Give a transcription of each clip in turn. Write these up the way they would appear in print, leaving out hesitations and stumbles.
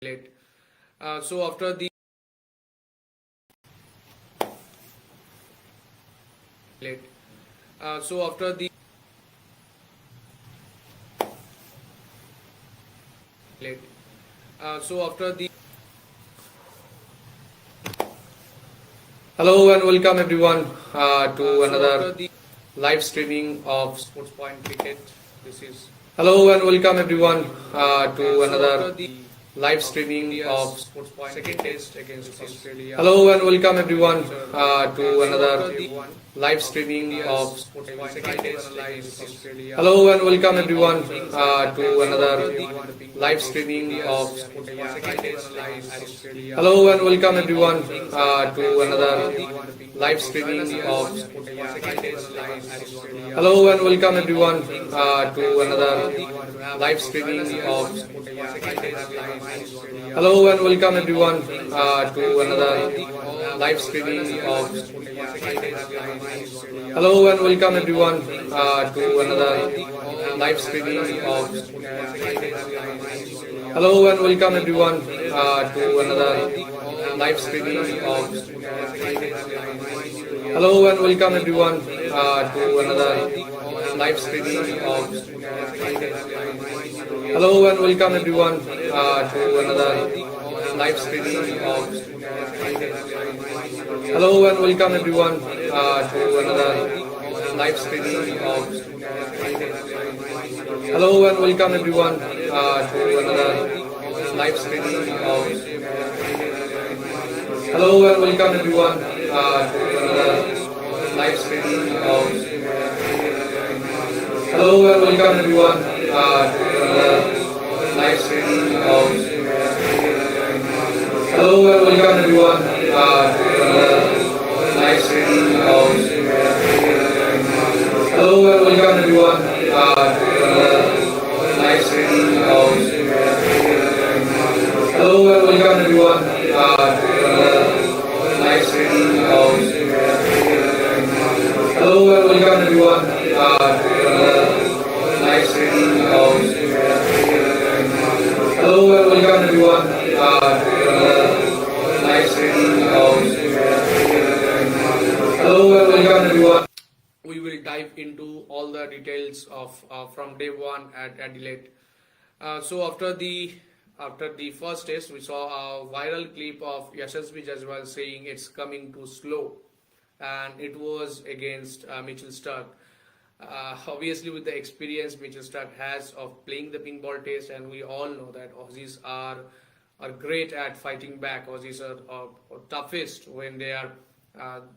late. So after the late. So after the late. So after the Hello and welcome everyone to another live streaming of Sports Point Cricket. This is Hello and welcome everyone to another live streaming of Sports Point second test against Australia. Hello and welcome everyone to another live streaming of Sports Point second test against Australia. Hello and welcome everyone to another live streaming of Sports Point second test against Australia. Hello and welcome everyone to another live streaming of Sports Point second test against Australia. Hello and welcome everyone to another live streaming of Sports Point second test against Australia. Hello and welcome everyone to another live streaming of Sports Point second test against Australia. Hello and welcome everyone to another live streaming of Sports Point second test against Australia. Hello and welcome everyone to another live streaming of Sports Point second test against Australia. Hello and welcome everyone to another live streaming of Sports Point second test against Australia. Hello and welcome everyone to another live streaming of Sports Point second test against Australia. Hello and welcome everyone to another live streaming of Sports Point second test against Australia. Hello and welcome everyone to another live streaming of Hello and welcome everyone to another live streaming of Hello and welcome everyone to another live streaming of Hello and welcome everyone to another live streaming of Hello and welcome everyone to another live streaming of Hello and welcome everyone to another live streaming of Hello and welcome everyone to another live streaming of Hello and welcome everyone to another live streaming of Hello and welcome everyone. We will dive into all the details of from day one at Adelaide. So after the first test, we saw a viral clip of Yashasvi Jaiswal saying it's coming too slow, and it was against Mitchell Starc. Obviously, with the experience Mitchell Starc has of playing the pink ball test, and we all know that Aussies are great at fighting back. Aussies are toughest when they are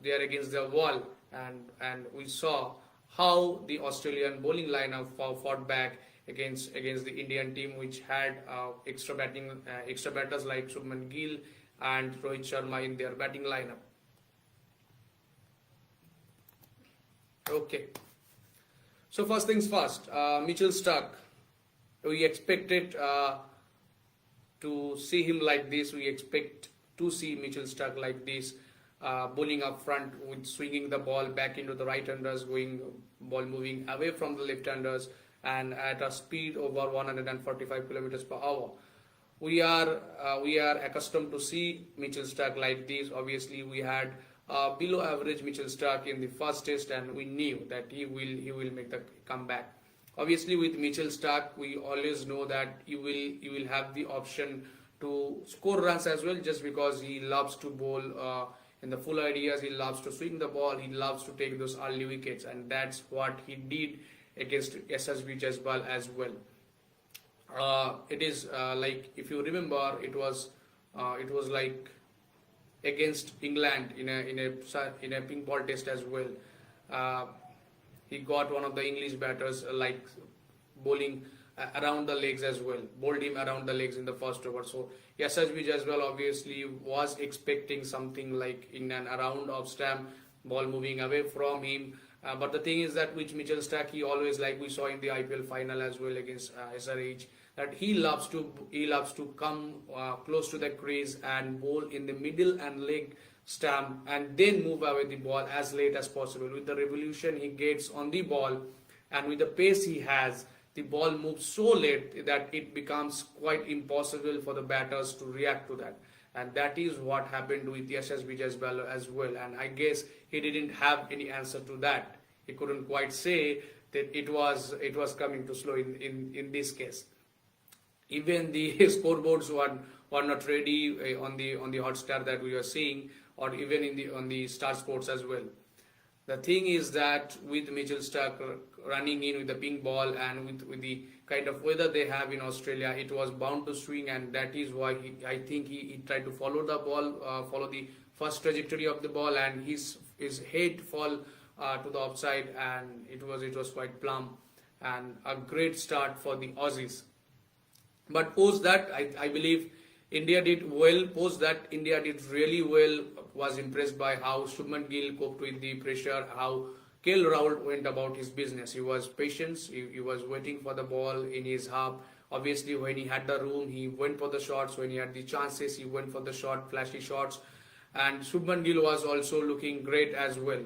against the wall, and we saw how the Australian bowling lineup fought back against the Indian team, which had extra batters like Shubman Gill and Rohit Sharma in their batting lineup. Okay, so first things first, Mitchell Starc. We expected to see him like this. We expect to see Mitchell Starc like this, bowling up front with swinging the ball back into the right-handers, ball moving away from the left-handers, and at a speed over 145 kilometers per hour. We are accustomed to see Mitchell Starc like this. Obviously, we had below average Mitchell Starc in the first test, and we knew that he will make the comeback. Obviously, with Mitchell Starc, we always know that you will have the option to score runs as well, just because he loves to bowl in the full ideas. He loves to swing the ball. He loves to take those early wickets, and that's what he did against Yashasvi Jaiswal as well. It is like, if you remember, it was like against England in a pink ball test as well. He got one of the English batters like bowling around the legs as well, bowled him around the legs in the first over. So Yashasvi Jaiswal obviously was expecting something like in and around off stamp, ball moving away from him. But the thing is that with Mitchell Starc, he always, like we saw in the IPL final as well against SRH, that he loves to come close to the crease and bowl in the middle and leg stump, and then move away the ball as late as possible. With the revolution he gets on the ball, and with the pace he has, the ball moves so late that it becomes quite impossible for the batters to react to that. And that is what happened with Yashas Vijay's as well. And I guess he didn't have any answer to that. He couldn't quite say that it was coming too slow in this case. Even the scoreboards were not ready on the Hotstar that we were seeing, or even on the Star Sports as well. The thing is that with Mitchell Starc running in with the pink ball and with the kind of weather they have in Australia, it was bound to swing, and that is why I think he tried to follow the ball, follow the first trajectory of the ball, and his head fall to the offside, and it was quite plumb, and a great start for the Aussies. But post that, I believe India did well. Post that, India did really well. Was impressed by how Shubman Gill coped with the pressure, how KL Rahul went about his business. He was patient. He was waiting for the ball in his half. Obviously, when he had the room, he went for the shots. When he had the chances, he went for the flashy shots. And Shubman Gill was also looking great as well.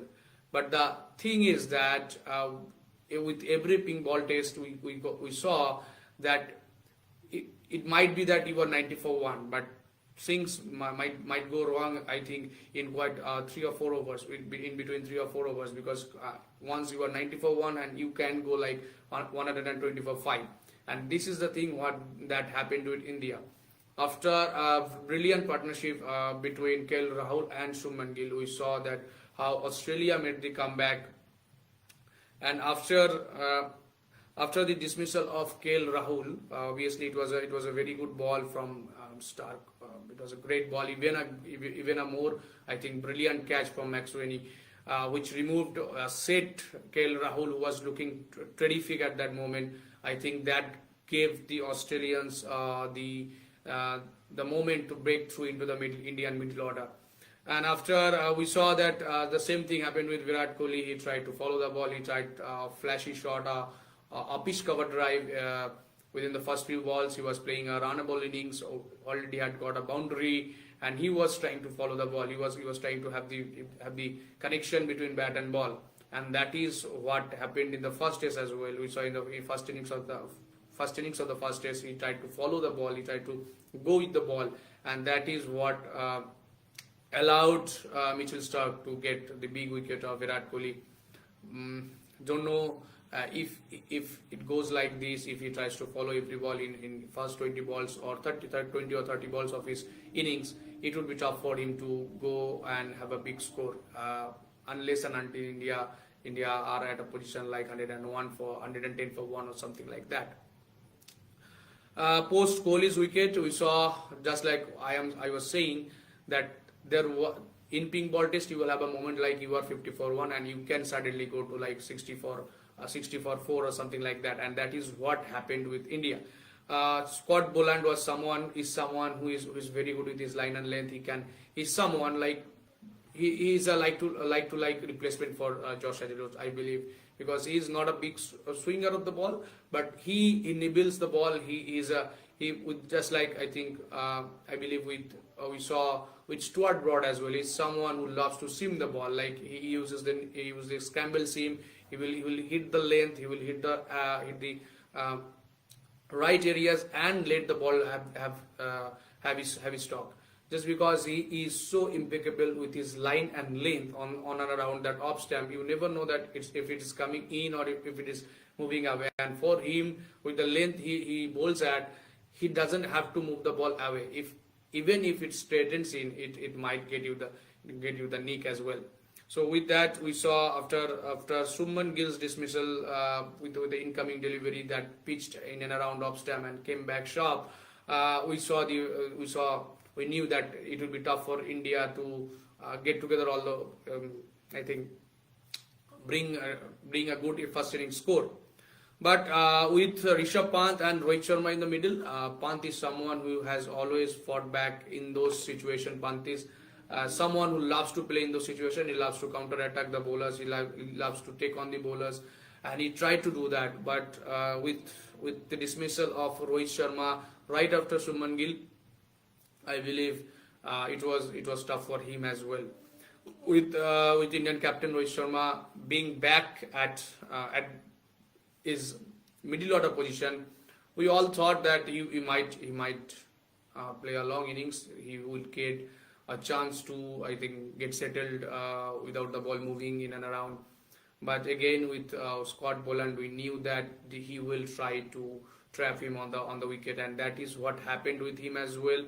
But the thing is that with every pink ball test, we saw that it might be that you were 90 for 1, but things might go wrong, I think, in quite 3 or 4 overs, in between 3 or 4 overs, because once you are 90 for 1 and you can go like 120 for 5. And this is the thing that happened with India. After a brilliant partnership between KL Rahul and Shubman Gill, we saw that how Australia made the comeback. And after the dismissal of KL Rahul, obviously it was a very good ball from Starc. It was a great ball, even a more, I think, brilliant catch from McSweeney, which removed set KL Rahul, who was looking terrific at that moment. I think that gave the Australians the moment to break through into the Indian middle order. And after we saw that the same thing happened with Virat Kohli. He tried to follow the ball. He tried a flashy shot, a pitch cover drive. Within the first few balls, he was playing a runnable innings. Already had got a boundary, and he was trying to follow the ball. He was trying to have the connection between bat and ball, and that is what happened in the first test as well. We saw in the first innings of the first test, he tried to follow the ball. He tried to go with the ball, and that is what allowed Mitchell Starc to get the big wicket of Virat Kohli. Don't know if it goes like this, if he tries to follow every ball in first 20 balls or 20 or 30 balls of his innings, it would be tough for him to go and have a big score, unless and until India are at a position like 110 for 1 or something like that. Post Kohli's wicket, we saw, just like I was saying, that in pink ball test you will have a moment like you are 50 for 1 and you can suddenly go to like 60 for 4 or something like that, and that is what happened with India. Scott Boland is someone who is very good with his line and length. He's someone like he is a like replacement for Josh Adelaide, I believe, because he is not a big swinger of the ball, but he nibbles the ball. He with just like I think I believe we saw with Stuart Broad as well. He's someone who loves to seam the ball. Like he uses the scramble seam. He will hit the length. He will hit the right areas and let the ball have his talk. Just because he is so impeccable with his line and length on and around that off stamp, you never know that if it is coming in or if it is moving away. And for him, with the length he bowls at, he doesn't have to move the ball away. Even if it straightens in, it might get you the nick as well. So with that, we saw after Shubman Gill's dismissal with the incoming delivery that pitched in and around off stamp and came back sharp, we knew that it would be tough for India to get together all the I think bring a good first inning score. But with Rishabh Pant and Rohit Sharma in the middle, Pant is someone who has always fought back in those situations. Pant is someone who loves to play in those situations. He loves to counter-attack the bowlers. He loves to take on the bowlers, and he tried to do that. But with the dismissal of Rohit Sharma right after Shubman Gill, I believe it was tough for him as well. With Indian captain Rohit Sharma being back at his middle order position. We all thought that he might play a long innings. He will get a chance to, I think, get settled without the ball moving in and around. But again, with Scott Boland, we knew that he will try to trap him on the wicket, and that is what happened with him as well.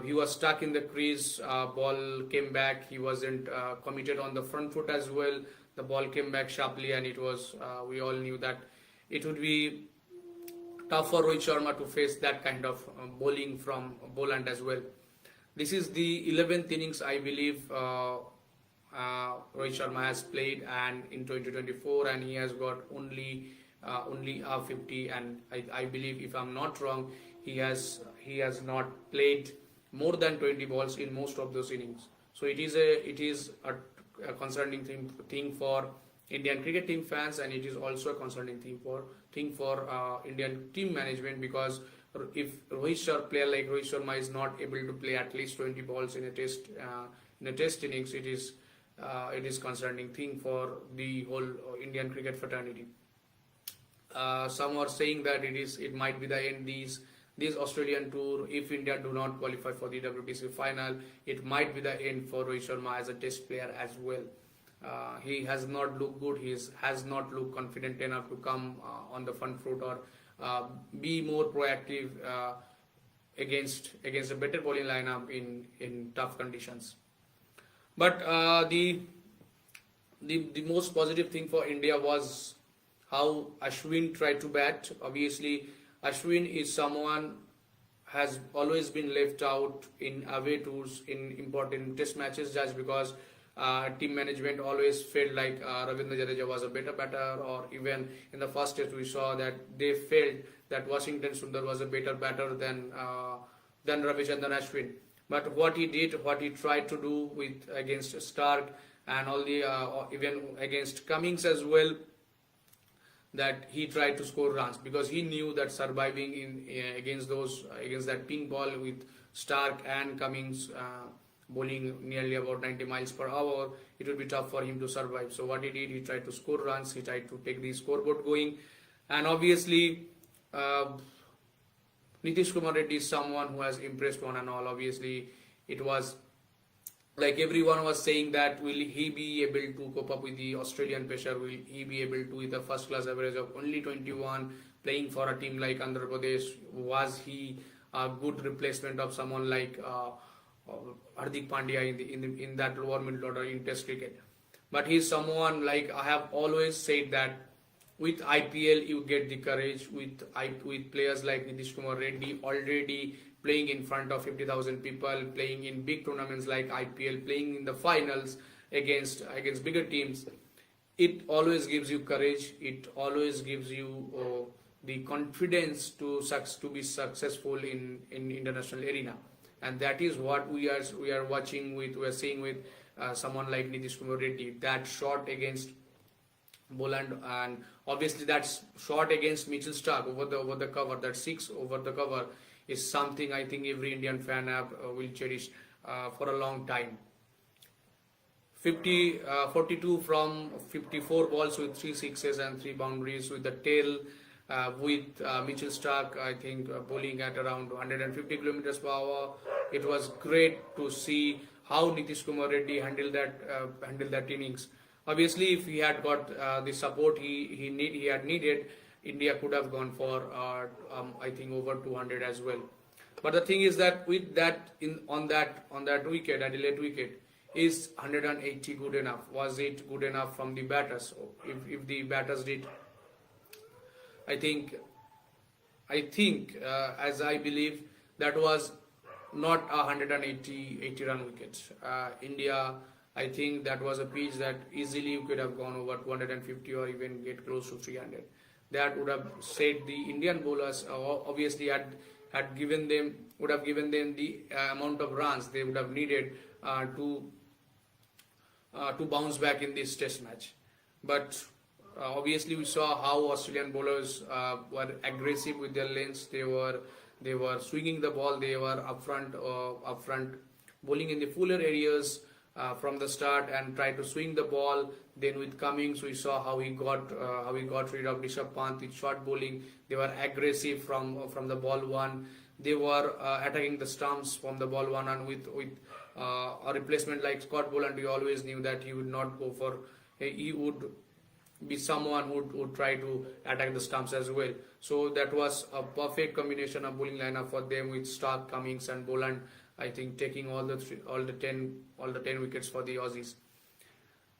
He was stuck in the crease. Ball came back. He wasn't committed on the front foot as well. The ball came back sharply, and it was. We all knew that it would be tough for Rohit Sharma to face that kind of bowling from Boland as well. This is the 11th innings, I believe, Rohit Sharma has played, and in 2024, and he has got only a 50. And I believe, if I'm not wrong, he has not played more than 20 balls in most of those innings. So it is a concerning thing for Indian cricket team fans, and it is also a concerning thing for Indian team management, because if player like Rohit Sharma is not able to play at least 20 balls in a test innings, it is concerning thing for the whole Indian cricket fraternity. Some are saying that it might be the end this Australian tour. If India do not qualify for the WTC final, it might be the end for Rohit Sharma as a test player as well. He has not looked good. He has not looked confident enough to come on the front foot or be more proactive against a better bowling lineup in tough conditions. But the most positive thing for India was how Ashwin tried to bat. Obviously, Ashwin is someone has always been left out in away tours in important test matches, just because team management always felt like Ravindra Jadeja was a better batter, or even in the first test we saw that they felt that Washington Sundar was a better batter than Ravichandran Ashwin. But what he tried to do against Stark, and all the even against Cummins as well, that he tried to score runs, because he knew that surviving against that pink ball with Stark and Cummins bowling nearly about 90 miles per hour, it would be tough for him to survive. So what he did, he tried to score runs, he tried to take the scoreboard going, and obviously Nitish Kumar Reddy is someone who has impressed one and all. Obviously, it was like everyone was saying that will he be able to cope up with the Australian pressure? Will he be able to, with a first class average of only 21, playing for a team like Andhra Pradesh? Was he a good replacement of someone like Hardik Pandya in that lower middle order in Test cricket? But he's someone, like I have always said, that with IPL you get the courage. With players like Nitish Kumar Reddy already playing in front of 50,000 people, playing in big tournaments like IPL, playing in the finals against bigger teams, it always gives you courage. It always gives you the confidence to be successful in international arena, and that is what we are seeing with someone like Nitish Kumar Reddy. That shot against Boland, and obviously that shot against Mitchell Stark over the cover, that 6 over the cover, is something I think every Indian fan will cherish for a long time. 42 from 54 balls with 3 sixes and 3 boundaries with the tail, with Mitchell Stark, I think, bowling at around 150 kilometers per hour. It was great to see how Nitish Kumar Reddy handled that innings. Obviously, if he had got the support he had needed, India could have gone for I think over 200 as well. But the thing is that with that on that wicket, Adelaide wicket, is 180 good enough? Was it good enough from the batters? If the batters did, I think as I believe, that was not a 180 run wicket. India, I think that was a pitch that easily could have gone over 250 or even get close to 300. That would have set the Indian bowlers, obviously would have given them the amount of runs they would have needed to bounce back in this test match. But obviously we saw how Australian bowlers were aggressive with their lengths. They were swinging the ball. They were up front bowling in the fuller areas. from the start and try to swing the ball. Then with Cummings, we saw how he got rid of Rishabh Pant with short bowling. They were aggressive from the ball one. They were attacking the stumps from the ball one, and with a replacement like Scott Boland, we always knew that he would not go for. He would be someone who would try to attack the stumps as well. So that was a perfect combination of bowling lineup for them with Stark, Cummings, and Boland. I think taking all the 10 wickets for the Aussies.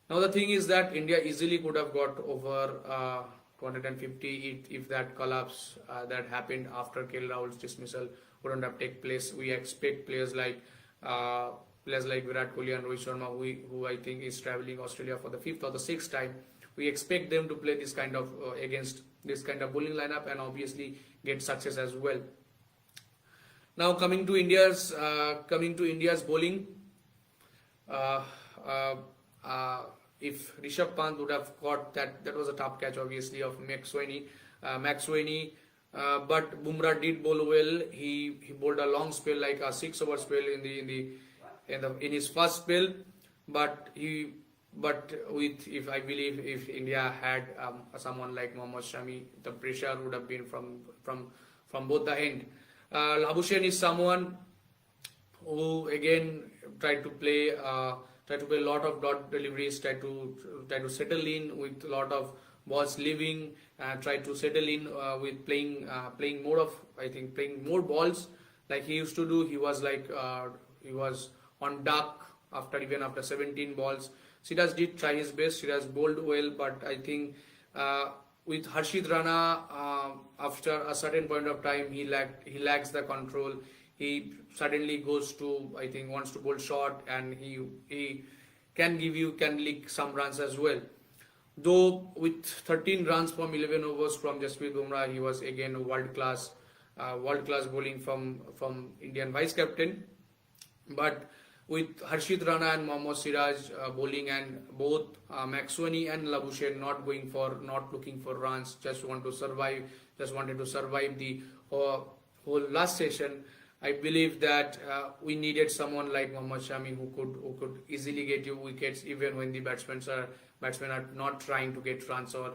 Now the thing is that India easily could have got over 250 if that collapse that happened after KL Rahul's dismissal wouldn't have taken place. We expect players like Virat Kohli and Rohit Sharma, who I think is traveling Australia for the 5th or the 6th time. We expect them to play this kind of against this kind of bowling lineup and obviously get success as well. Now coming to India's bowling, if Rishabh Pant would have caught that was a top catch obviously of Max Sweeney, but Bumrah did bowl well. He bowled a long spell, like a 6-over spell in his first spell, but I believe if India had someone like Mohammad Shami, the pressure would have been from both the end. Labuschagne is someone who again tried to play a lot of dot deliveries, try to settle in with a lot of balls leaving, try to settle in with playing more balls like he used to do. He was on duck after 17 balls. Siraj did try his best. Siraj bowled well, but I think with Harshit Rana, after a certain point of time, he lacks the control. He suddenly wants to bowl short, and he can leak some runs as well. Though with 13 runs from 11 overs from Jasprit Bumrah, he was again world class bowling from Indian vice captain. But with Harshit Rana and Mohammad Siraj bowling, and both Max Sweeney and Labuschagne not looking for runs, just wanted to survive the whole last session. I believe that we needed someone like Mohammad Shami who could easily get you wickets even when the batsmen are not trying to get runs or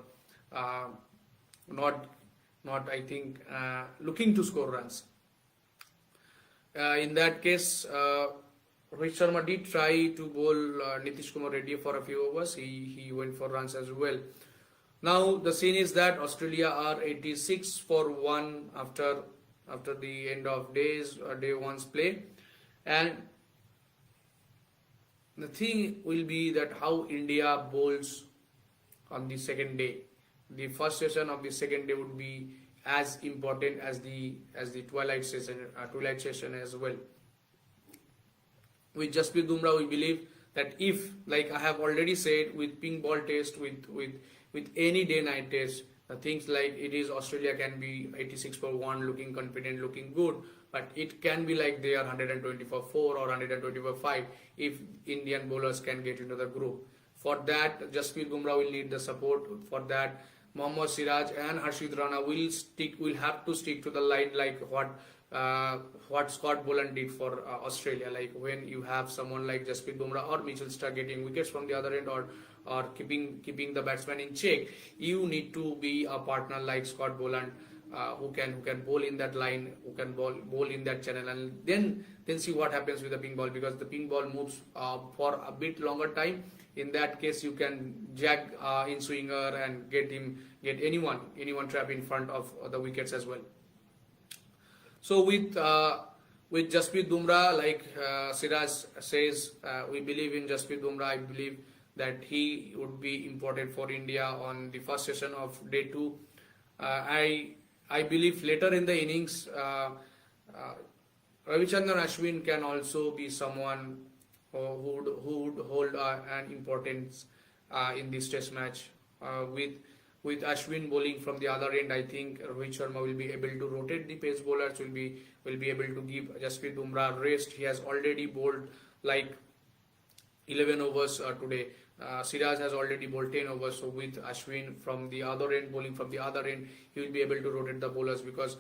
not looking to score runs. In that case, Rohit Sharma did try to bowl Nitish Kumar Reddy for a few overs. He went for runs as well. Now the scene is that Australia are 86 for 1 after the end of day one's play, and the thing will be that how India bowls on the second day. The first session of the second day would be as important as the twilight session as well. With Jasprit Bumrah, we believe that if, like I have already said, with pink ball test, with any day-night test, things like it is Australia can be 86 for 1, looking confident, looking good, but it can be like they are 120 for 4 or 120 for 5 if Indian bowlers can get into the group. For that, Jasprit Bumrah will need the support. For that, Mohammad Siraj and Harshit Rana will have to stick to the line like what Scott Boland did for Australia. Like when you have someone like Jasprit Bumrah or Mitchell Starc getting wickets from the other end or keeping the batsman in check, you need to be a partner like Scott Boland who can bowl in that line, who can bowl in that channel, and then see what happens with the pink ball, because the pink ball moves for a bit longer time. In that case, you can jag in swinger and get anyone trap in front of the wickets as well. So with Jasprit Bumrah, like Siraj says, we believe in Jasprit Bumrah. I believe that he would be important for India on the first session of day 2. I believe later in the innings, Ravichandran Ashwin can also be someone who would hold an importance in this test match. With Ashwin bowling from the other end, I think Rohit Sharma will be able to rotate the pace bowlers, will be able to give Jasprit Bumrah rest. He has already bowled like 11 overs today. Siraj has already bowled 10 overs. So with Ashwin from the other end, bowling from the other end, he will be able to rotate the bowlers, because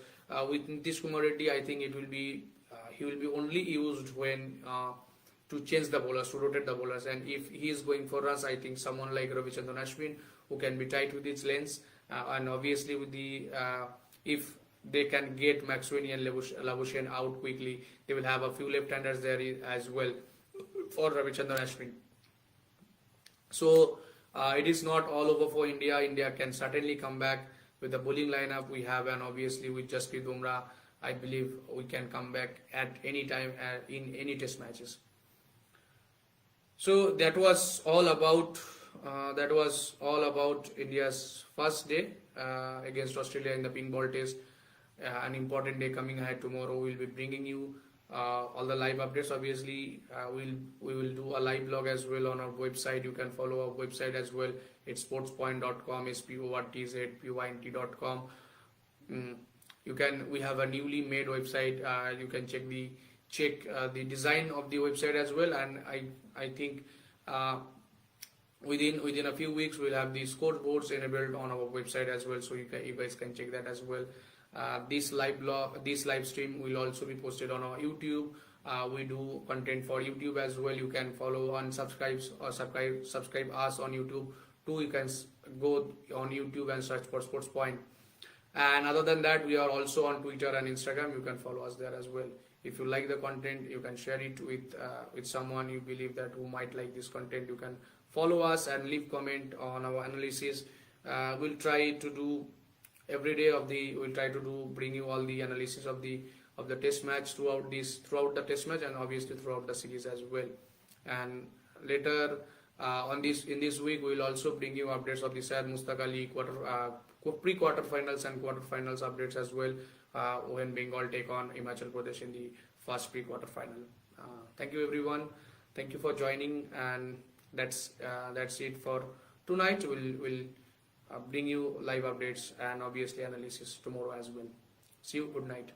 with Nitish Kumar Reddy, I think he will be only used when to change the bowlers, to rotate the bowlers. And if he is going for runs, I think someone like Ravichandran Ashwin, who can be tight with his lanes, and obviously with the if they can get McSweeney and Labuschagne out quickly, they will have a few left-handers there as well for Ravichandran Ashwin. So it is not all over for India. India can certainly come back with the bowling lineup we have, and obviously with Jasprit Bumrah, I believe we can come back at any time in any test matches. So that was all about India's first day against Australia in the pink ball test. An important day coming ahead tomorrow. We'll be bringing you all the live updates. Obviously, we will do a live blog as well on our website. You can follow our website as well. It's sportspoint.com, sportzpoint.com. We have a newly made website. You can check the design of the website as well, and I think within a few weeks we'll have the scoreboards enabled on our website as well, so you guys can check that as well. This live stream will also be posted on our YouTube. We do content for YouTube as well. You can follow and subscribe us on YouTube too. You can go on YouTube and search for Sports Point. And other than that, we are also on Twitter and Instagram. You can follow us there as well. If you like the content, you can share it with someone you believe that who might like this content. You can follow us and leave comment on our analysis. We'll try to do every day bring you all the analysis of the test match throughout the test match, and obviously throughout the series as well. And later in this week we will also bring you updates of the Syed Mushtaq Ali pre-quarter finals and quarter-finals updates as well, when Bengal take on Himachal Pradesh in the first pre-quarter final. Thank you everyone. Thank you for joining, and that's it for tonight. We'll bring you live updates and obviously analysis tomorrow as well. See you. Good night.